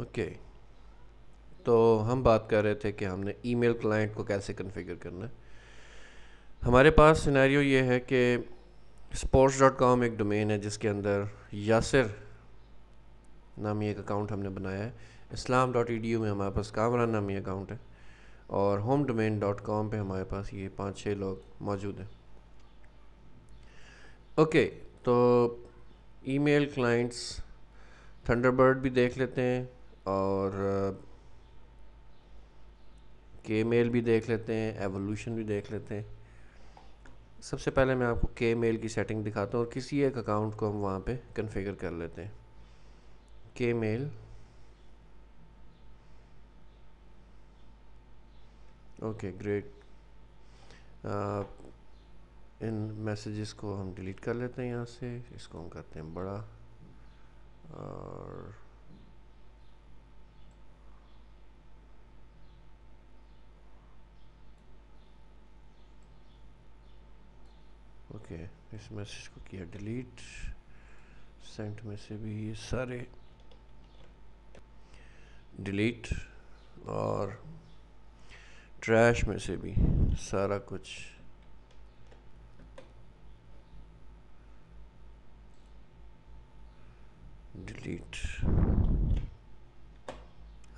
Okay, तो हम बात कर रहे थे कि हमने ईमेल क्लाइंट को कैसे कॉन्फ़िगर करना है। हमारे पास सिनेरियो ये है कि sports.com एक डोमेन है जिसके अंदर यासिर नामी एक अकाउंट हमने बनाया है। islam.edu में हमारे पास कामरान नामी अकाउंट है और homedomain.com पे हमारे पास ये 5-6 लोग मौजूद हैं। ओके, तो ईमेल क्लाइंट्स थंडरबर्ड भी देख लेते हैं और के मेल भी देख लेते हैं, एवोल्यूशन भी देख लेते हैं। सबसे पहले मैं आपको के मेल की सेटिंग दिखाता हूँ और किसी एक अकाउंट को हम वहाँ पे कॉन्फ़िगर कर लेते हैं। के मेल, ओके ग्रेट। इन मैसेजेस को हम डिलीट कर लेते हैं यहाँ से, इसको हम करते हैं बड़ा और ओके, इस मैसेज को किया डिलीट। सेंट में से भी ये सारे डिलीट और ट्रैश में से भी सारा कुछ डिलीट।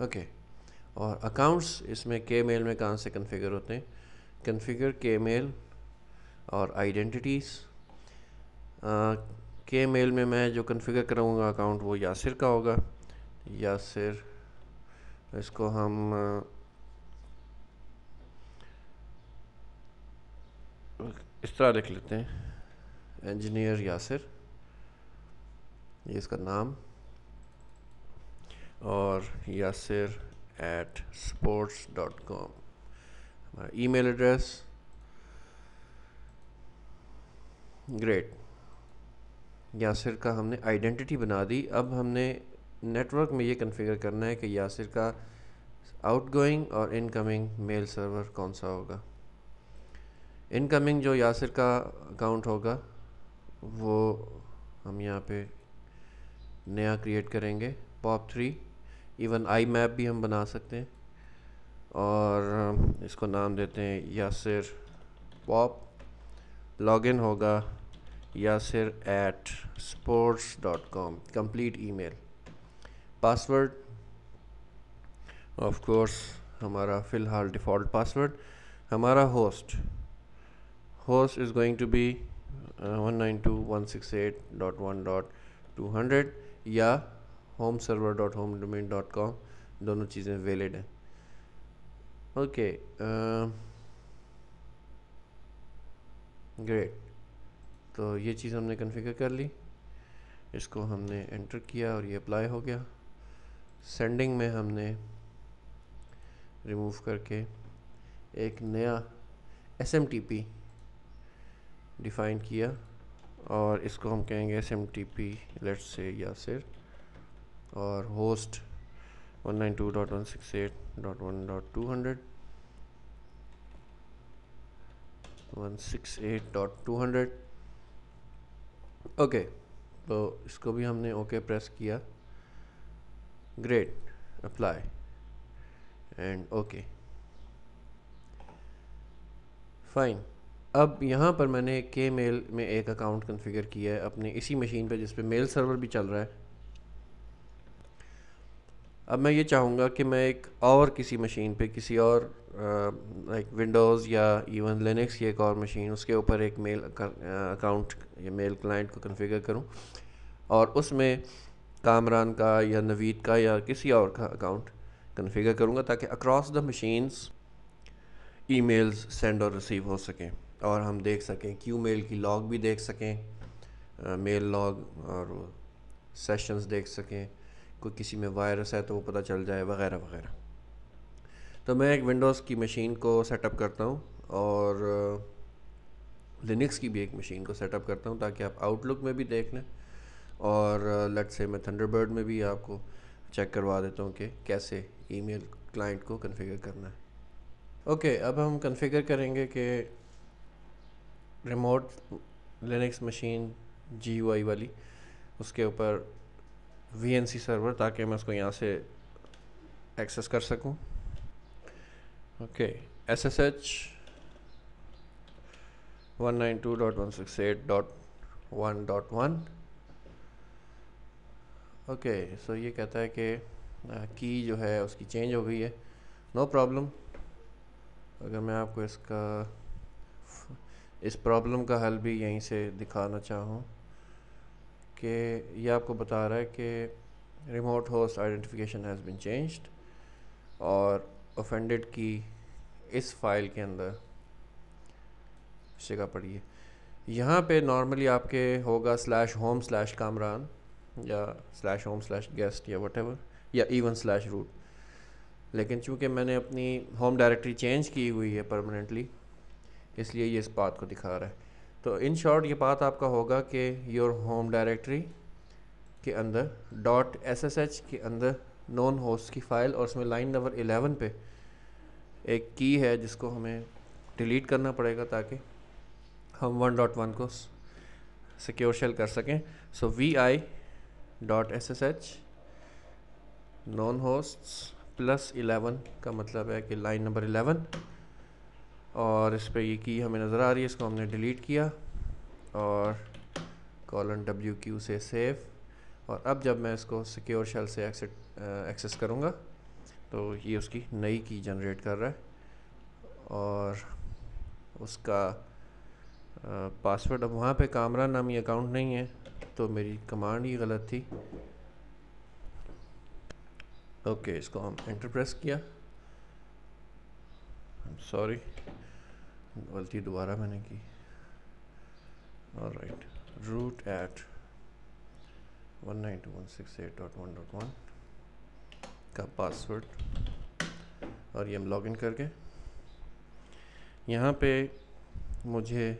ओके, और अकाउंट्स इसमें के मेल में कहाँ से कॉन्फ़िगर होते हैं? कॉन्फ़िगर के मेल और आइडेंटिटीज़। के मेल में मैं जो कॉन्फ़िगर कराऊंगा अकाउंट वो यासिर का होगा। यासिर, इसको हम इस तरह लिख लेते हैं, इंजीनियर यासिर, ये इसका नाम, और यासिर एट sports.com हमारा ईमेल एड्रेस। ग्रेट, यासिर का हमने आइडेंटिटी बना दी। अब हमने नेटवर्क में ये कॉन्फ़िगर करना है कि यासिर का आउटगोइंग और इनकमिंग मेल सर्वर कौन सा होगा। इनकमिंग जो यासिर का अकाउंट होगा वो हम यहाँ पे नया क्रिएट करेंगे, pop3। इवन आई मैप भी हम बना सकते हैं और इसको नाम देते हैं यासिर पॉप। लॉगिन होगा Yasir at sports.com, complete email. Password of course हमारा फ़िलहाल डिफ़ॉल्ट पासवर्ड। हमारा host is going to be 192.168.1.200 या homeserver.homedomain.com, दोनों चीज़ें वैलिड हैं। ओके, ग्रेट, तो ये चीज़ हमने कॉन्फ़िगर कर ली, इसको हमने एंटर किया और ये अप्लाई हो गया। सेंडिंग में हमने रिमूव करके एक नया SMTP डिफ़ाइन किया और इसको हम कहेंगे SMTP लेट्स से यासिर, और होस्ट 192.168.1.200 168.200। ओके, तो इसको भी हमने ओके प्रेस किया। Great, apply and okay, fine. अब यहाँ पर मैंने के मेल में एक अकाउंट कॉन्फ़िगर किया है अपने इसी मशीन पे जिस पे मेल सर्वर भी चल रहा है। अब मैं ये चाहूँगा कि मैं एक और किसी मशीन पे किसी और लाइक विंडोज़ या इवन लिनक्स की एक और मशीन, उसके ऊपर एक मेल अकाउंट या मेल क्लाइंट को कॉन्फ़िगर करूँ और उसमें कामरान का या नवीद का या किसी और का अकाउंट कॉन्फ़िगर करूँगा ताकि across the machines emails send और रिसीव हो सकें और हम देख सकें, क्यू मेल की लॉग भी देख सकें, मेल लॉग और सेशंस देख सकें, कोई किसी में वायरस है तो वो पता चल जाए वगैरह वगैरह। तो मैं एक विंडोज़ की मशीन को सेटअप करता हूँ और लिनक्स की भी एक मशीन को सेटअप करता हूँ ताकि आप आउटलुक में भी देख लें और लेट्स से मैं थंडरबर्ड में भी आपको चेक करवा देता हूँ कि कैसे ईमेल क्लाइंट को कॉन्फ़िगर करना है। ओके, अब हम कॉन्फ़िगर करेंगे कि रिमोट लिनक्स मशीन GUI वाली, उसके ऊपर VNC सर्वर, ताकि मैं उसको यहाँ से एक्सेस कर सकूं। Okay, SSH 192.168.1.1। ओके, सो ये कहता है कि की जो है उसकी चेंज हो गई है। No problem. अगर मैं आपको इस प्रॉब्लम का हल भी यहीं से दिखाना चाहूँ कि ये आपको बता रहा है कि remote host identification has been changed और ऑफेंडेड की इस फाइल के अंदर जगह पड़ी है। यहाँ पे नॉर्मली आपके होगा /home/kamran या /home/guest या whatever, या इवन /root। लेकिन चूँकि मैंने अपनी होम डायरेक्टरी चेंज की हुई है परमानेंटली, इसलिए ये इस बात को दिखा रहा है। तो इन शॉर्ट ये बात आपका होगा कि योर होम डायरेक्टरी के अंदर .ssh के अंदर नॉन होस्ट की फ़ाइल और उसमें लाइन नंबर 11 पे एक की है जिसको हमें डिलीट करना पड़ेगा ताकि हम 1.1 को सिक्योर शेल कर सकें। सो vi.ssh नॉन होस्ट्स +11 का मतलब है कि लाइन नंबर 11, और इस पर ये की हमें नज़र आ रही है, इसको हमने डिलीट किया और :wq से सेव। और अब जब मैं इसको सिक्योर शेल से एक्सेस करूँगा तो ये उसकी नई की जनरेट कर रहा है और उसका पासवर्ड, अब वहाँ पे कामरान नामी अकाउंट नहीं है तो मेरी कमांड ही गलत थी। ओके, इसको हम एंटर प्रेस किया, सॉरी गलती दोबारा मैंने की। ऑलराइट, रूट @ 192.168.1.1 का पासवर्ड, और ये हम लॉगिन करके यहाँ पे मुझे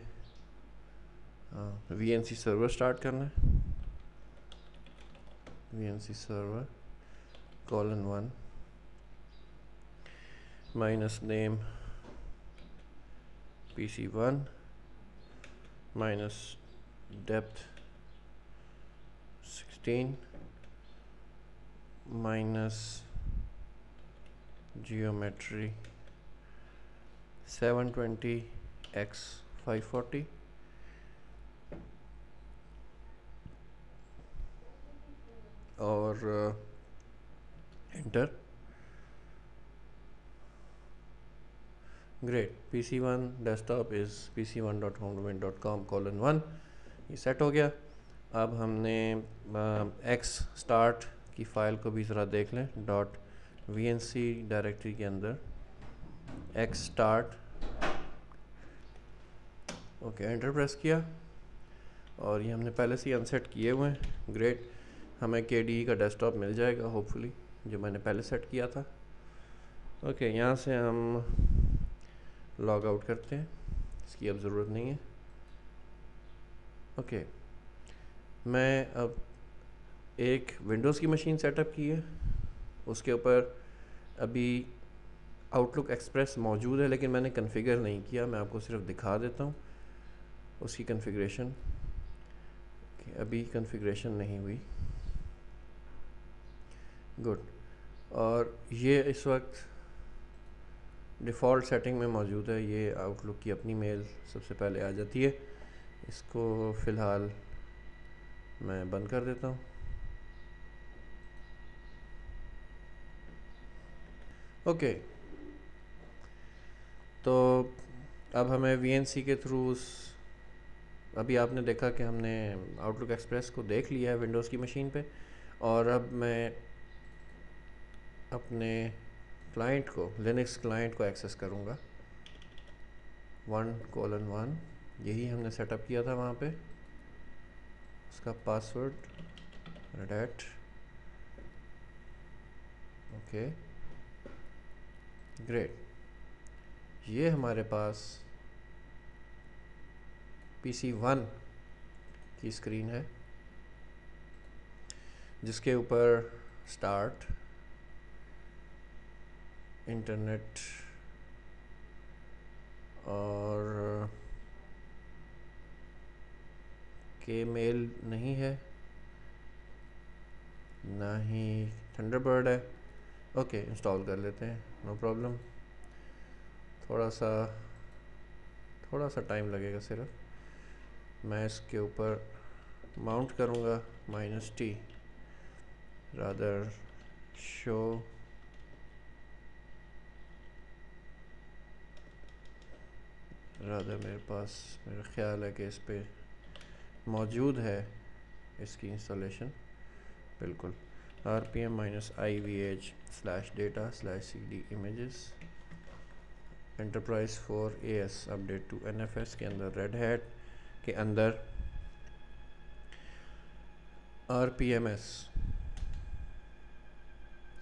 VNC सर्वर स्टार्ट करना है। VNC server :1 -name PC1 -depth 16 -geometry 720x540 और enter. Great, PC1 desktop is PC1.homedomain.com:1। ये सेट हो गया। अब हमने x स्टार्ट की फ़ाइल को भी ज़रा देख लें। .vnc डायरेक्टरी के अंदर x start, okay, enter press किया और ये हमने पहले से ही अनसेट किए हुए हैं। ग्रेट, हमें KDE का डेस्कटॉप मिल जाएगा होपफुली, जो मैंने पहले सेट किया था। ओके, यहाँ से हम लॉग आउट करते हैं, इसकी अब ज़रूरत नहीं है। ओके, मैं अब एक विंडोज़ की मशीन सेटअप की है, उसके ऊपर अभी आउटलुक एक्सप्रेस मौजूद है लेकिन मैंने कॉन्फ़िगर नहीं किया। मैं आपको सिर्फ दिखा देता हूँ उसकी कॉन्फ़िगरेशन, अभी कॉन्फ़िगरेशन नहीं हुई। गुड, और ये इस वक्त डिफ़ॉल्ट सेटिंग में मौजूद है। ये आउटलुक की अपनी मेल सबसे पहले आ जाती है। इसको फ़िलहाल मैं बंद कर देता हूँ। ओके, तो अब हमें VNC के थ्रू अभी आपने देखा कि हमने आउटलुक एक्सप्रेस को देख लिया है विंडोज़ की मशीन पे, और अब मैं अपने क्लाइंट को, लिनक्स क्लाइंट को एक्सेस करूँगा। 1:1 यही हमने सेटअप किया था वहाँ पे, उसका पासवर्ड रेड, ओके, ग्रेट। ये हमारे पास PC1 की स्क्रीन है जिसके ऊपर स्टार्ट, इंटरनेट और के मेल नहीं है, ना ही थंडरबर्ड है। ओके, इंस्टॉल कर लेते हैं, नो प्रॉब्लम। थोड़ा सा टाइम लगेगा सिर्फ। मैं इसके ऊपर माउंट करूँगा -t, रादर शो मेरे पास, मेरा ख्याल है कि इस पे मौजूद है इसकी इंस्टॉलेशन, बिल्कुल। rpm-ivh/data/cd images enterprise 4 AS update to NFS के अंदर, रेड हैट के अंदर RPMS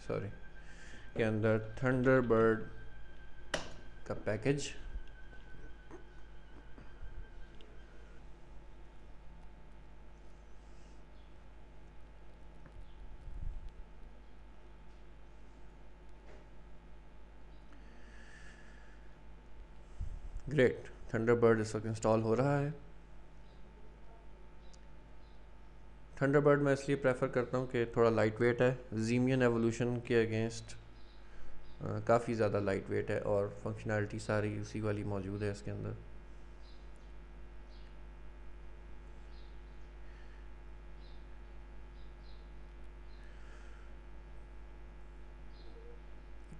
के अंदर थंडरबर्ड का पैकेज। ग्रेट, थंडरबर्ड इस वक्त इंस्टॉल हो रहा है। थंडरबर्ड मैं इसलिए प्रेफर करता हूँ कि थोड़ा लाइट वेट है, ज़ीमियन एवोल्यूशन के अगेंस्ट काफ़ी ज़्यादा लाइट वेट है, और फंक्शनैलिटी सारी उसी वाली मौजूद है इसके अंदर।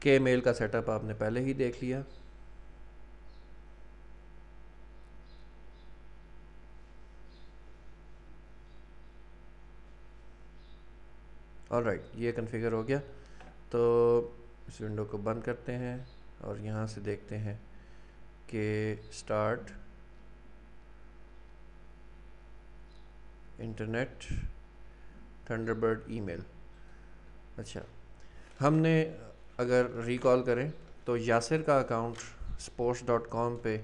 के मेल का सेटअप आपने पहले ही देख लिया। ऑलराइट, ये कन्फिगर हो गया। तो इस विंडो को बंद करते हैं और यहाँ से देखते हैं कि स्टार्ट इंटरनेट थंडरबर्ड ईमेल। अच्छा, हमने अगर रिकॉल करें तो यासिर का अकाउंट sports.com पे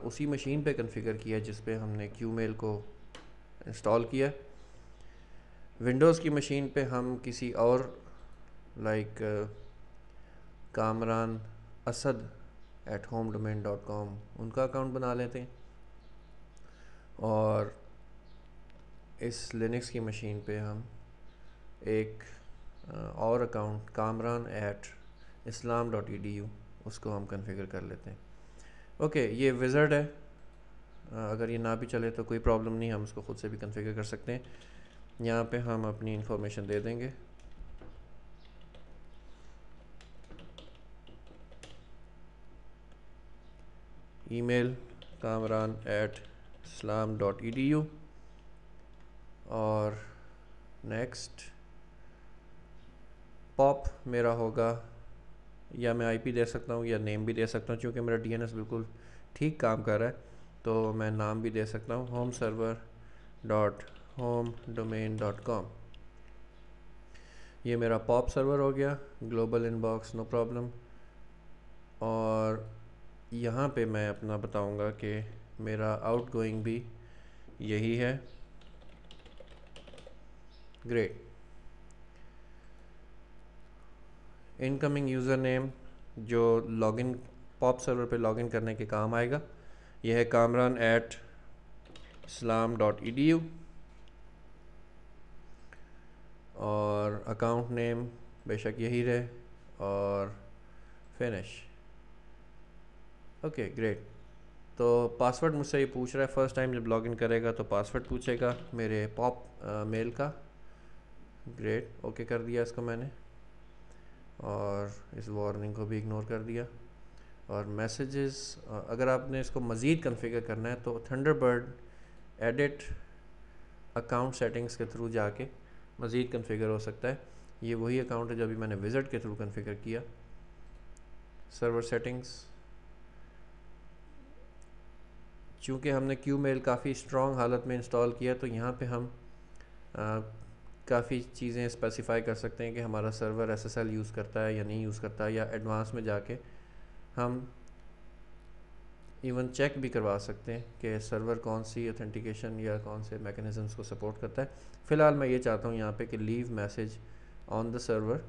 उसी मशीन पे कॉन्फ़िगर किया जिस पे हमने क्यूमेल को इंस्टॉल किया। विंडोज़ की मशीन पे हम किसी और लाइक कामरान असद @homedomain.com उनका अकाउंट बना लेते हैं, और इस लिनक्स की मशीन पे हम एक और अकाउंट कामरान @islam.edu उसको हम कॉन्फ़िगर कर लेते हैं। ओके, ये विज़र्ड है, अगर ये ना भी चले तो कोई प्रॉब्लम नहीं, हम उसको ख़ुद से भी कॉन्फ़िगर कर सकते हैं। यहाँ पे हम अपनी इंफॉर्मेशन दे देंगे, ईमेल kamran@islam.edu, और नेक्स्ट पॉप मेरा होगा, या मैं आईपी दे सकता हूँ या नेम भी दे सकता हूँ, क्योंकि मेरा डीएनएस बिल्कुल ठीक काम कर रहा है तो मैं नाम भी दे सकता हूँ, homeserver.homedomain.com। ये मेरा पॉप सर्वर हो गया, ग्लोबल इनबॉक्स, नो प्रॉब्लम। और यहाँ पे मैं अपना बताऊँगा कि मेरा आउटगोइंग भी यही है। ग्रेट, इनकमिंग यूज़र नेम जो लॉगिन पॉप सर्वर पे लॉगिन करने के काम आएगा, यह है kamran@islam.edu, और अकाउंट नेम बेशक यही रहे, और फिनिश। Okay great. तो पासवर्ड मुझसे ये पूछ रहा है, फ़र्स्ट टाइम जब लॉगिन करेगा तो पासवर्ड पूछेगा मेरे पॉप मेल का। ग्रेट, ओके कर दिया इसको मैंने, और इस वार्निंग को भी इग्नोर कर दिया। और मैसेजेस, अगर आपने इसको मज़ीद कॉन्फ़िगर करना है तो थंडरबर्ड एडिट अकाउंट सेटिंग्स के थ्रू जाके मज़ीद कॉन्फ़िगर हो सकता है। ये वही अकाउंट है जो अभी मैंने विज़िट के थ्रू कॉन्फ़िगर किया। सर्वर सेटिंग्स, चूँकि हमने क्यू मेल काफ़ी स्ट्रॉन्ग हालत में इंस्टॉल किया तो यहाँ पे हम काफ़ी चीज़ें स्पेसिफ़ाई कर सकते हैं कि हमारा सर्वर SSL यूज़ करता है या नहीं यूज़ करता है, या एडवांस में जाके हम इवन चेक भी करवा सकते हैं कि सर्वर कौन सी ऑथेंटिकेशन या कौन से मैकेनिज़म्स को सपोर्ट करता है। फ़िलहाल मैं ये चाहता हूँ यहाँ पे कि leave message on the server,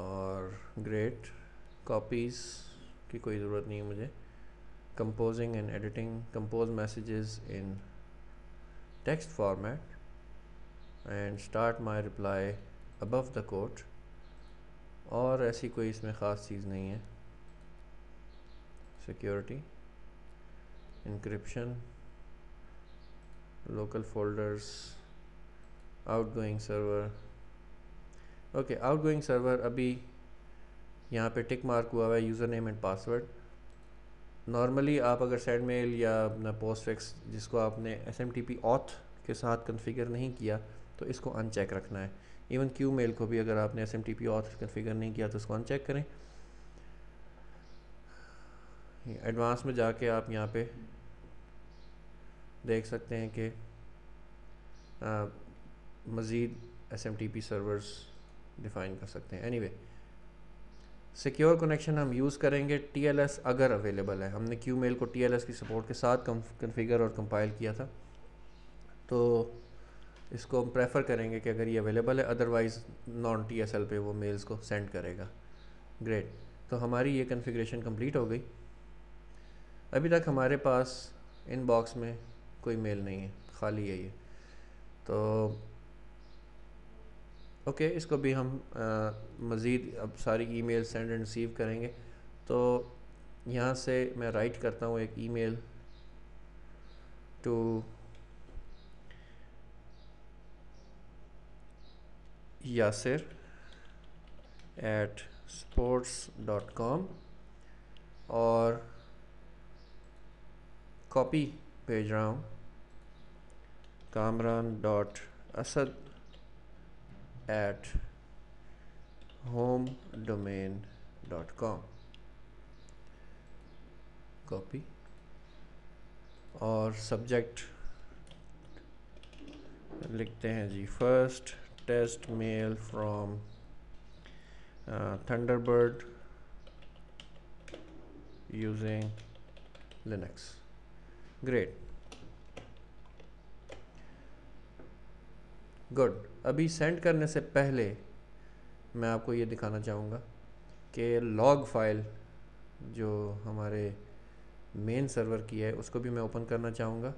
और ग्रेट, कॉपीज़ की कोई ज़रूरत नहीं है मुझे। Composing and editing, compose messages in text format, and start my reply above the quote, और ऐसी कोई इसमें ख़ास चीज़ नहीं है। Security, encryption, local folders, outgoing server. Okay, outgoing server अभी यहाँ पे टिक मार्क हुआ हुआ है, user name and password. Normally आप अगर सेंड मेल या अपना पोस्टफिक्स जिसको आपने SMTP ऑथ के साथ कॉन्फ़िगर नहीं किया तो इसको अनचेक रखना है। इवन क्यू मेल को भी अगर आपने SMTP ऑथ कॉन्फ़िगर नहीं किया तो इसको अनचेक करें। एडवांस में जाके आप यहाँ पे देख सकते हैं कि मज़ीद SMTP सर्वर्स डिफ़ाइन कर सकते हैं। एनीवे, सिक्योर कनेक्शन हम यूज़ करेंगे TLS अगर अवेलेबल है। हमने क्यू मेल को TLS की सपोर्ट के साथ कॉन्फ़िगर और कंपाइल किया था, तो इसको हम प्रेफर करेंगे कि अगर ये अवेलेबल है, अदरवाइज़ नॉन TSL पे वो मेल्स को सेंड करेगा। ग्रेट, तो हमारी ये कॉन्फ़िगरेशन कंप्लीट हो गई। अभी तक हमारे पास इनबॉक्स में कोई मेल नहीं है, खाली है ये। तो ओके, इसको भी हम मज़ीद अब सारी ईमेल सेंड एंड रिसीव करेंगे। तो यहाँ से मैं राइट करता हूँ एक ईमेल टू yasir@sports.com और कॉपी भेज रहा हूँ kamran.asad@homedomain.com। कॉपी और सब्जेक्ट लिखते हैं जी, first test mail from Thunderbird using Linux. Great, good. अभी सेंड करने से पहले मैं आपको ये दिखाना चाहूँगा कि लॉग फाइल जो हमारे मेन सर्वर की है उसको भी मैं ओपन करना चाहूँगा।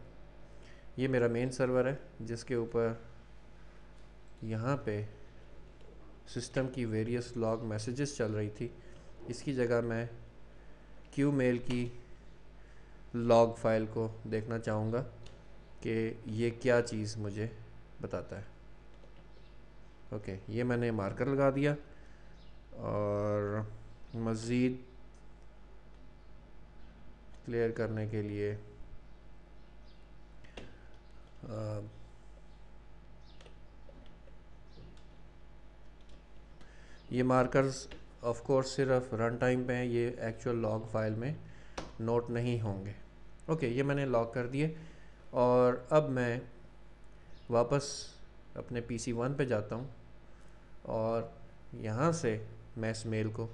ये मेरा मेन सर्वर है जिसके ऊपर यहाँ पे सिस्टम की वेरियस लॉग मैसेजेस चल रही थी। इसकी जगह मैं क्यू मेल की लॉग फाइल को देखना चाहूँगा कि ये क्या चीज़ मुझे बताता है। ओके, ये मैंने मार्कर लगा दिया और मज़ीद क्लियर करने के लिए ये मार्कर्स ऑफ कोर्स सिर्फ रन टाइम पे हैं, ये एक्चुअल लॉग फाइल में नोट नहीं होंगे। ओके, ये मैंने लॉग कर दिए और अब मैं वापस अपने PC 1 पे जाता हूँ और यहाँ से मैं इस मेल को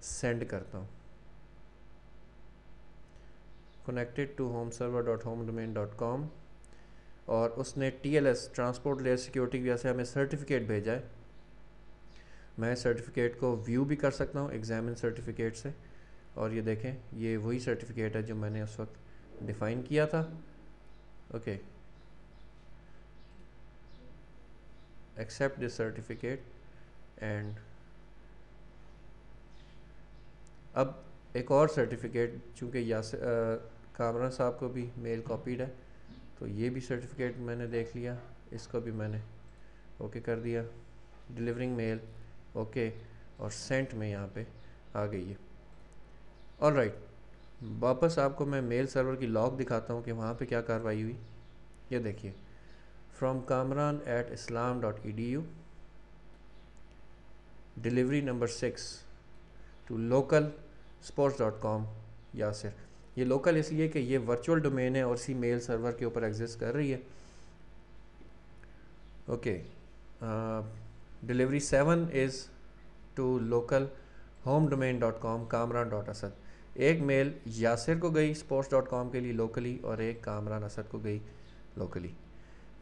सेंड करता हूँ। कनेक्टेड टू homeserver.homedomain.com और उसने TLS ट्रांसपोर्ट लेयर सिक्योरिटी की वजह से हमें सर्टिफिकेट भेजा है। मैं सर्टिफिकेट को व्यू भी कर सकता हूँ एग्जामिन सर्टिफिकेट से, और ये देखें ये वही सर्टिफिकेट है जो मैंने उस वक्त डिफ़ाइन किया था। Okay, accept this certificate and अब एक और सर्टिफिकेट, चूँकि कामरान साहब को भी मेल कॉपीड है तो ये भी सर्टिफिकेट मैंने देख लिया, इसको भी मैंने ओके कर दिया। डिलीवरिंग मेल ओके, और सेंट में यहाँ पे आ गई है। ऑलराइट, वापस आपको मैं मेल सर्वर की लॉग दिखाता हूँ कि वहाँ पे क्या कार्रवाई हुई। ये देखिए, from kamran@islam.edu, delivery number 6 to local sports.com Yasir. ये लोकल इसलिए कि ये वर्चुअल डोमेन है और इसी मेल सर्वर के ऊपर एग्जिस्ट कर रही है। Okay, delivery 7 is to local homedomain.com kamran.asad। एक मेल यासिर को गई sports.com के लिए लोकली और एक कामरान असद को गई लोकली।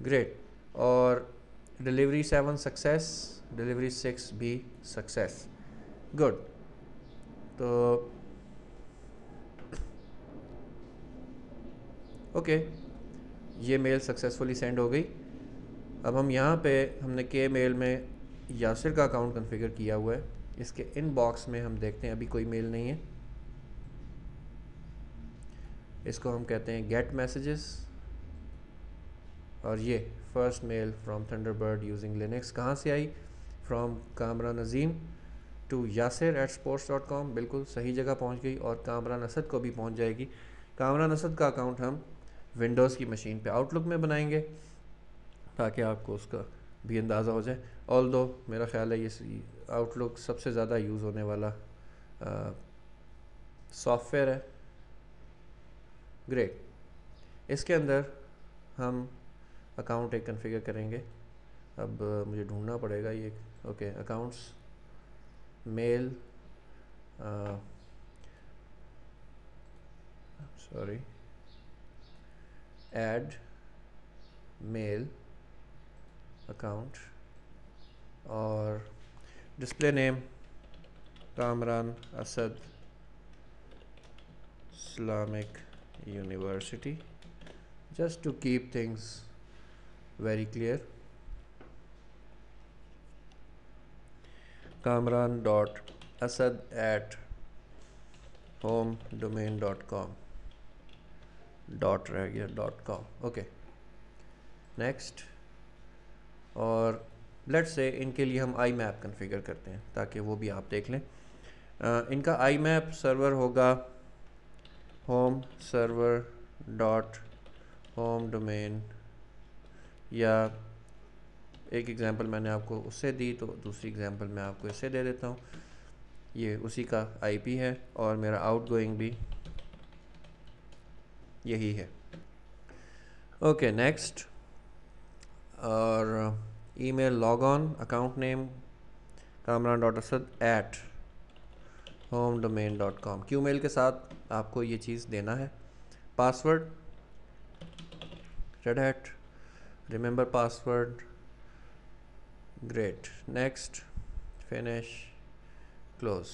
ग्रेट, और डिलीवरी 7 सक्सेस, डिलीवरी 6 भी सक्सेस। गुड, तो ओके, ये मेल सक्सेसफुली सेंड हो गई। अब हम यहाँ पे हमने के मेल में यासिर का अकाउंट कॉन्फ़िगर किया हुआ है। इसके इनबॉक्स में हम देखते हैं अभी कोई मेल नहीं है। इसको हम कहते हैं गेट मैसेजेस, और ये first mail from Thunderbird using Linux कहाँ से आई? From Kamran Azeem to yasir@sports.com। बिल्कुल सही जगह पहुंच गई और कामरान असद को भी पहुंच जाएगी। कामरान असद का अकाउंट हम विंडोज़ की मशीन पे आउटलुक में बनाएंगे ताकि आपको उसका भी अंदाज़ा हो जाए। ऑल दो मेरा ख़्याल है ये आउटलुक सबसे ज़्यादा यूज़ होने वाला सॉफ्टवेयर है। ग्रेट। इसके अंदर हम अकाउंट एक कॉन्फ़िगर करेंगे। अब मुझे ढूंढना पड़ेगा ये। Okay, accounts, mail, sorry, add mail account, और display name Kamran Asad Islamic University, just to keep things very clear. kamran.asad@homedomain.com, dot रह गया .com। Okay, next. और लेट्स से इनके लिए हम आई मैप कन्फिगर करते हैं ताकि वो भी आप देख लें। इनका आई मैप सर्वर होगा home server dot home domain, या एक एग्ज़ाम्पल मैंने आपको उससे दी तो दूसरी एग्ज़ाम्पल मैं आपको इससे दे देता हूँ। ये उसी का आईपी है और मेरा आउटगोइंग भी यही है। Okay, next. और email log on, account name kamran.asad@homedomain.com। Q mail के साथ आपको ये चीज़ देना है। Password Red Hat, remember password, great. Next, finish, close.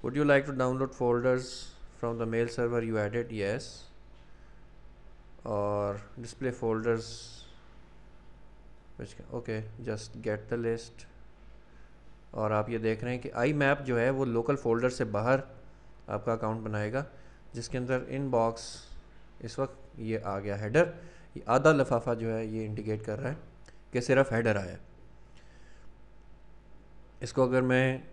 Would you like to download folders from the mail server you added? Yes. Or display folders which okay, just get the list। और आप ये देख रहे हैं कि आई map जो है वो लोकल फोल्डर से बाहर आपका अकाउंट बनाएगा, जिसके अंदर इनबॉक्स इस वक्त ये आ गया हेडर। ये आधा लिफाफा जो है ये इंडिकेट कर रहा है कि सिर्फ हेडर आया। इसको अगर मैं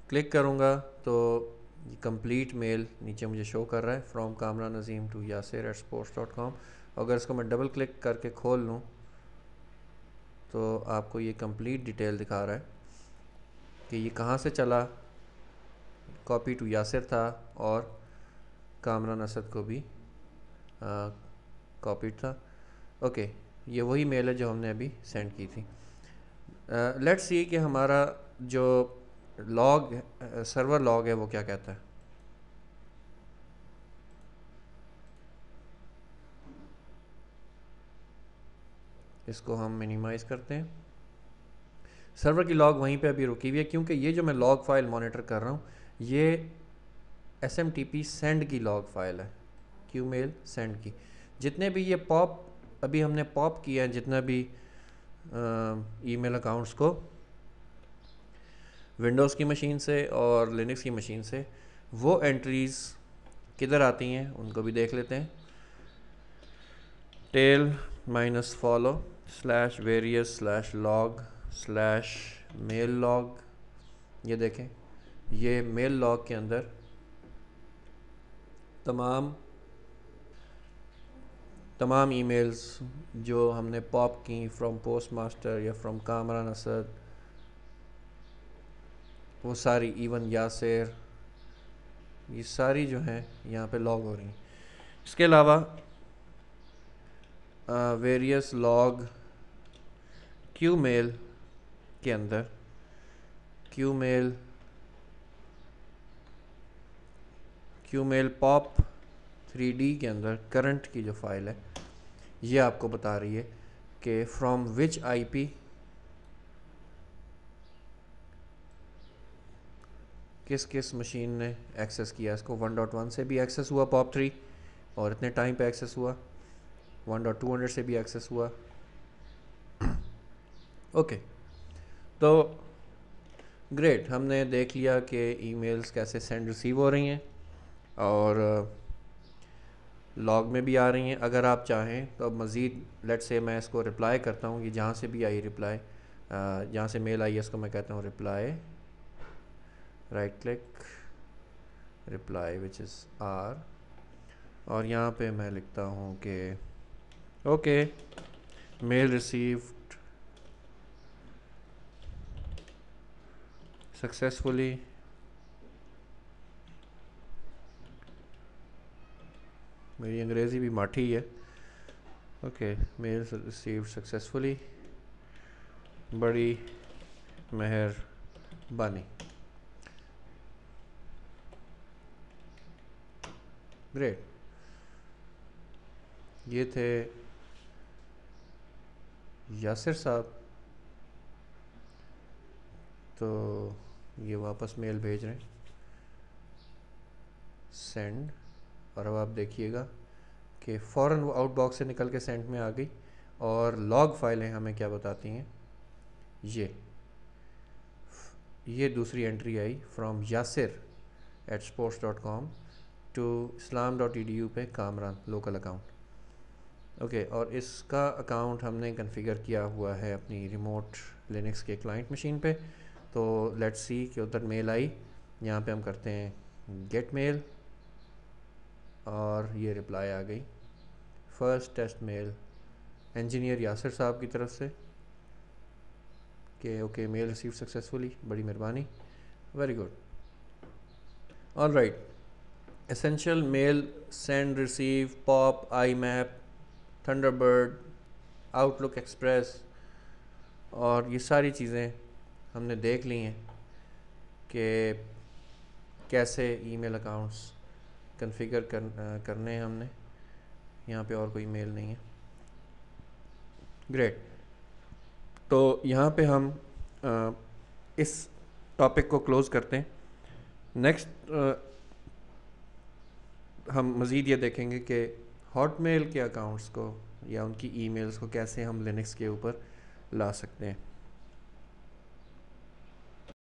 क्लिक करूँगा तो कंप्लीट मेल नीचे मुझे शो कर रहा है from Kamran Azeem to yasir@sports.com। अगर इसको मैं डबल क्लिक करके खोल लूँ तो आपको ये कंप्लीट डिटेल दिखा रहा है कि ये कहाँ से चला। कॉपी टू यासिर था और कामरान असद को भी कॉपी था। ओके, ये वही मेल है जो हमने अभी सेंड की थी। लेट्स सी कि हमारा जो लॉग सर्वर लॉग है वो क्या कहता है। इसको हम मिनिमाइज़ करते हैं। सर्वर की लॉग वहीं पे अभी रुकी हुई है क्योंकि ये जो मैं लॉग फाइल मॉनिटर कर रहा हूँ ये SMTP सेंड की लॉग फाइल है, क्यू मेल सेंड की। जितने भी ये पॉप अभी हमने पॉप किया है, जितना भी ईमेल अकाउंट्स को विंडोज़ की मशीन से और लिनक्स की मशीन से, वो एंट्रीज़ किधर आती हैं उनको भी देख लेते हैं। टेल -follow/various/log/mail log, ये देखें, ये मेल लॉग के अंदर तमाम ईमेल्स जो हमने पॉप की फ्रॉम पोस्ट मास्टर या फ्रॉम कामरान असद, वो सारी, इवन यासिर, ये सारी जो हैं यहाँ पे लॉग हो रही हैं। इसके अलावा वेरियस लॉग क्यू मेल के अंदर, क्यू मेल पॉप 3D के अंदर करंट की जो फाइल है ये आपको बता रही है कि फ्रॉम विच IP किस किस मशीन ने एक्सेस किया। इसको 1.1 से भी एक्सेस हुआ पॉप 3 और इतने टाइम पे एक्सेस हुआ, 1.200 से भी एक्सेस हुआ, ओके, तो ग्रेट, हमने देख लिया कि ईमेल्स कैसे सेंड रिसीव हो रही हैं और लॉग में भी आ रही हैं। अगर आप चाहें तो अब मज़ीद, लेट से मैं इसको रिप्लाई करता हूँ, ये जहाँ से भी आई रिप्लाई, जहाँ से मेल आई है इसको मैं कहता हूँ reply, right click, reply which is R, और यहाँ पे मैं लिखता हूँ कि ओके, मेल रिसीव्ड सक्सेसफुली, मेरी अंग्रेज़ी भी माठी है। ओके, मेल रिसीव्ड सक्सेसफुली, बड़ी मेहरबानी। ग्रेट, ये थे यासिर साहब, तो ये वापस मेल भेज रहे हैं, सेंड, और अब आप देखिएगा कि फ़ौरन वो आउटबॉक्स से निकल के सेंड में आ गई। और लॉग फाइलें हमें क्या बताती हैं, ये दूसरी एंट्री आई from Yasir at sports.com to islam.edu पे कामरान लोकल अकाउंट। ओके, और इसका अकाउंट हमने कॉन्फ़िगर किया हुआ है अपनी रिमोट लिनक्स के क्लाइंट मशीन पे। तो लेट्स सी कि उधर मेल आई, यहाँ पे हम करते हैं गेट मेल, और ये रिप्लाई आ गई, first test mail engineer Yasir साहब की तरफ से कि ओके, मेल रिसीव सक्सेसफुली, बड़ी मेहरबानी, very good, all right. Essential mail, send, receive, POP, IMAP, Thunderbird, Outlook Express, और ये सारी चीज़ें हमने देख ली हैं कि कैसे ईमेल अकाउंट्स कॉन्फ़िगर करने हैं हमने। यहाँ पे और कोई मेल नहीं है। ग्रेट, तो यहाँ पे हम इस टॉपिक को क्लोज़ करते हैं। नेक्स्ट हम मज़ीद ये देखेंगे कि हॉटमेल के अकाउंट्स को या उनकी ईमेल्स को कैसे हम लिनक्स के ऊपर ला सकते हैं।